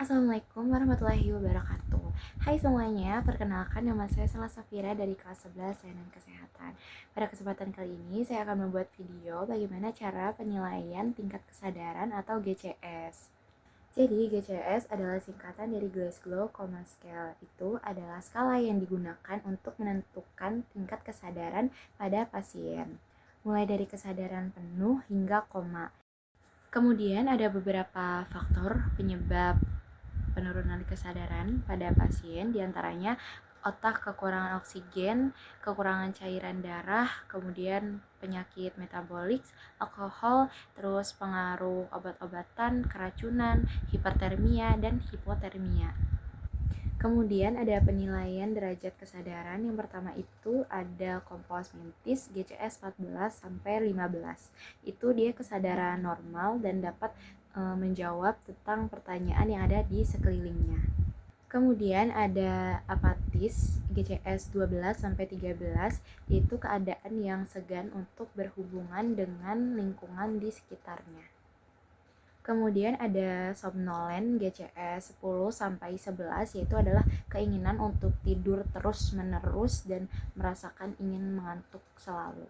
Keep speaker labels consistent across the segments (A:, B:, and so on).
A: Assalamualaikum warahmatullahi wabarakatuh. Hai semuanya, perkenalkan nama saya Sala Safira dari kelas 11 Sains Kesehatan. Pada kesempatan kali ini saya akan membuat video bagaimana cara penilaian tingkat kesadaran atau GCS. Jadi GCS adalah singkatan dari Glasgow Coma Scale. Itu adalah skala yang digunakan untuk menentukan tingkat kesadaran pada pasien, mulai dari kesadaran penuh hingga koma. Kemudian ada beberapa faktor penyebab penurunan kesadaran pada pasien, diantaranya otak kekurangan oksigen, kekurangan cairan darah, kemudian penyakit metabolik, alkohol, terus pengaruh obat-obatan, keracunan, hipertermia, dan hipotermia. Kemudian ada penilaian derajat kesadaran. Yang pertama itu ada kompos mentis GCS 14 sampai 15. Itu dia kesadaran normal dan dapat menjawab tentang pertanyaan yang ada di sekelilingnya. Kemudian ada apatis GCS 12 sampai 13, yaitu keadaan yang segan untuk berhubungan dengan lingkungan di sekitarnya. Kemudian ada somnolen GCS 10 sampai 11, yaitu adalah keinginan untuk tidur terus-menerus dan merasakan ingin mengantuk selalu.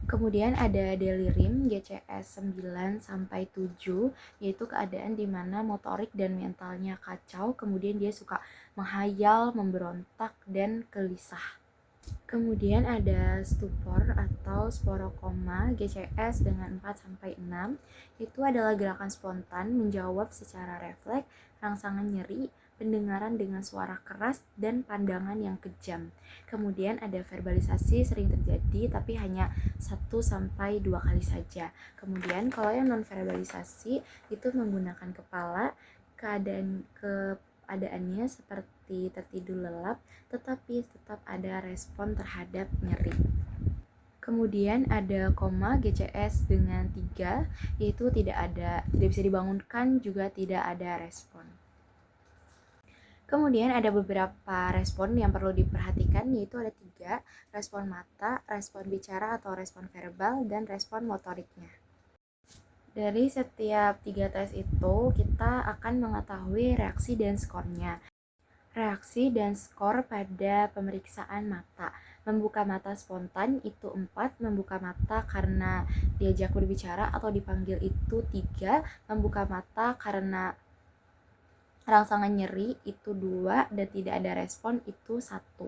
A: Kemudian ada delirium GCS 9 sampai 7, yaitu keadaan di mana motorik dan mentalnya kacau, kemudian dia suka menghayal, memberontak, dan gelisah. Kemudian ada stupor atau sporokoma GCS dengan 4 sampai 6. Itu adalah gerakan spontan menjawab secara refleks, rangsangan nyeri, pendengaran dengan suara keras, dan pandangan yang kejam. Kemudian ada verbalisasi sering terjadi tapi hanya 1 sampai 2 kali saja. Kemudian kalau yang non verbalisasi itu menggunakan kepala, keadaannya seperti tertidur lelap, tetapi tetap ada respon terhadap nyeri. Kemudian ada koma GCS dengan 3, yaitu tidak bisa dibangunkan, juga tidak ada respon. Kemudian ada beberapa respon yang perlu diperhatikan, yaitu ada 3, respon mata, respon bicara atau respon verbal, dan respon motoriknya. Dari setiap 3 tes itu, kita akan mengetahui reaksi dan skornya. Reaksi dan skor pada pemeriksaan mata. Membuka mata spontan itu 4, membuka mata karena diajak berbicara atau dipanggil itu 3, membuka mata karena rangsangan nyeri itu 2, dan tidak ada respon itu 1.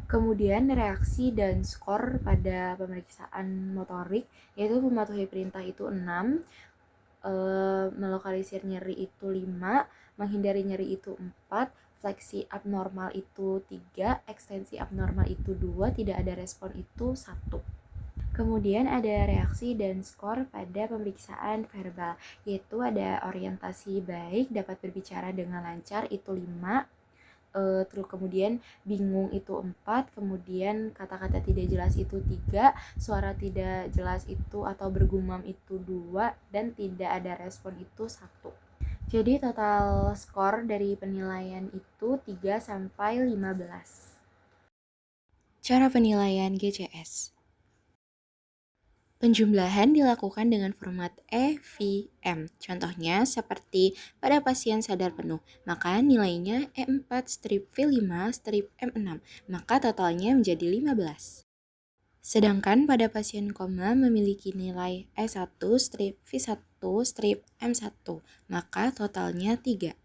A: Kemudian reaksi dan skor pada pemeriksaan motorik, yaitu mematuhi perintah itu 6, melokalisir nyeri itu 5, menghindari nyeri itu 4, fleksi abnormal itu 3, ekstensi abnormal itu 2, tidak ada respon itu 1. Kemudian ada reaksi dan skor pada pemeriksaan verbal, yaitu ada orientasi baik, dapat berbicara dengan lancar itu 5, terus kemudian bingung itu 4, kemudian kata-kata tidak jelas itu 3, suara tidak jelas itu atau bergumam itu 2, dan tidak ada respon itu 1. Jadi total skor dari penilaian itu 3 sampai 15. Cara penilaian GCS. Penjumlahan dilakukan dengan format EVM. Contohnya seperti pada pasien sadar penuh, maka nilainya E4-V5-M6, maka totalnya menjadi 15. Sedangkan pada pasien koma memiliki nilai E1-V1-M1, maka totalnya 3.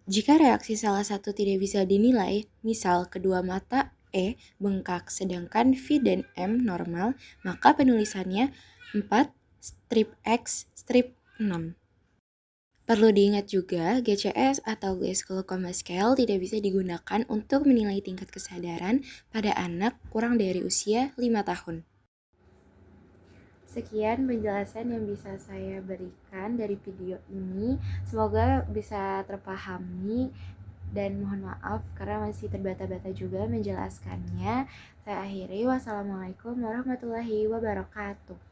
A: Jika reaksi salah satu tidak bisa dinilai, misal kedua mata E bengkak sedangkan V dan M normal, maka penulisannya 4-X-6. Perlu diingat juga, GCS atau Glasgow Coma Scale tidak bisa digunakan untuk menilai tingkat kesadaran pada anak kurang dari usia 5 tahun. Sekian penjelasan yang bisa saya berikan dari video ini. Semoga bisa terpahami, dan mohon maaf karena masih terbata-bata juga menjelaskannya. Saya akhiri, wassalamualaikum warahmatullahi wabarakatuh.